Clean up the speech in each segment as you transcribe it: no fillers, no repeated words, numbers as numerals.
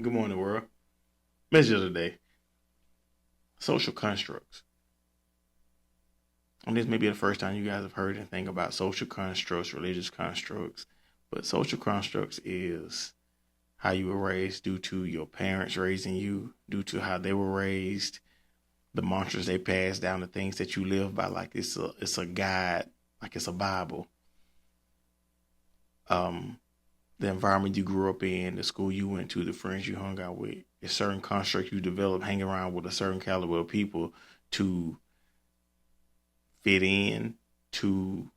Good morning, world. Message of the day: social constructs. And this may be the first time you guys have heard anything about social constructs, religious constructs, but social constructs is how you were raised due to your parents raising you, due to how they were raised, the mantras they passed down, the things that you live by. Like it's a guide, like it's a Bible. Um, the environment you grew up in, the school you went to, the friends you hung out with, a certain construct you developed hanging around with a certain caliber of people to fit in, to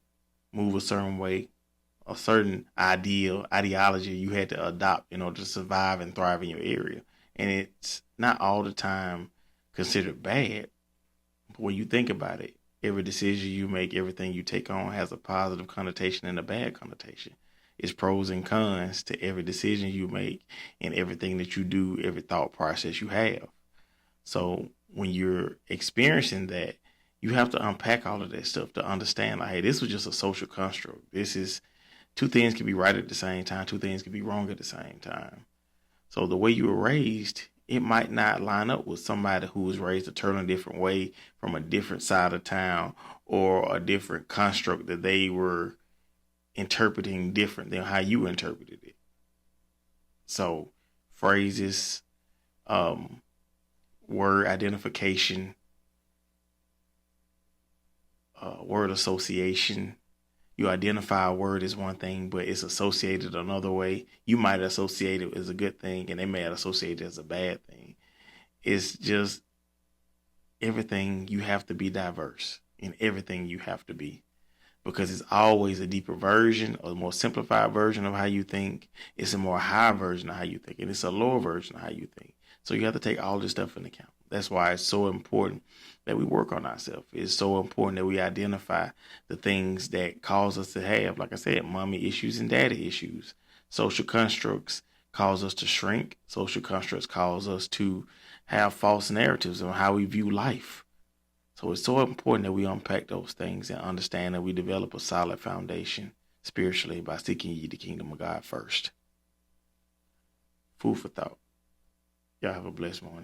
move a certain way, a certain ideology you had to adopt in order to survive and thrive in your area. And it's not all the time considered bad. But when you think about it, every decision you make, everything you take on has a positive connotation and a bad connotation. It's pros and cons to every decision you make and everything that you do, every thought process you have. So when you're experiencing that, you have to unpack all of that stuff to understand, like, hey, this was just a social construct. This is two things can be right at the same time, two things can be wrong at the same time. So the way you were raised, it might not line up with somebody who was raised a totally different way from a different side of town or a different construct that they were interpreting different than how you interpreted it. So phrases, um, word identification, word association. You identify a word as one thing, but it's associated another way. You might associate it as a good thing, and they may associate it as a bad thing. It's just everything you have to be diverse in everything you have to be because it's always a deeper version or a more simplified version of how you think. It's a more high version of how you think, and it's a lower version of how you think. So you have to take all this stuff into account. That's why it's so important that we work on ourselves. It's so important that we identify the things that cause us to have, like I said, mommy issues and daddy issues. Social constructs cause us to shrink. Social constructs cause us to have false narratives on how we view life. So it's so important that we unpack those things and understand that we develop a solid foundation spiritually by seeking ye the kingdom of God first. Food for thought. Y'all have a blessed morning.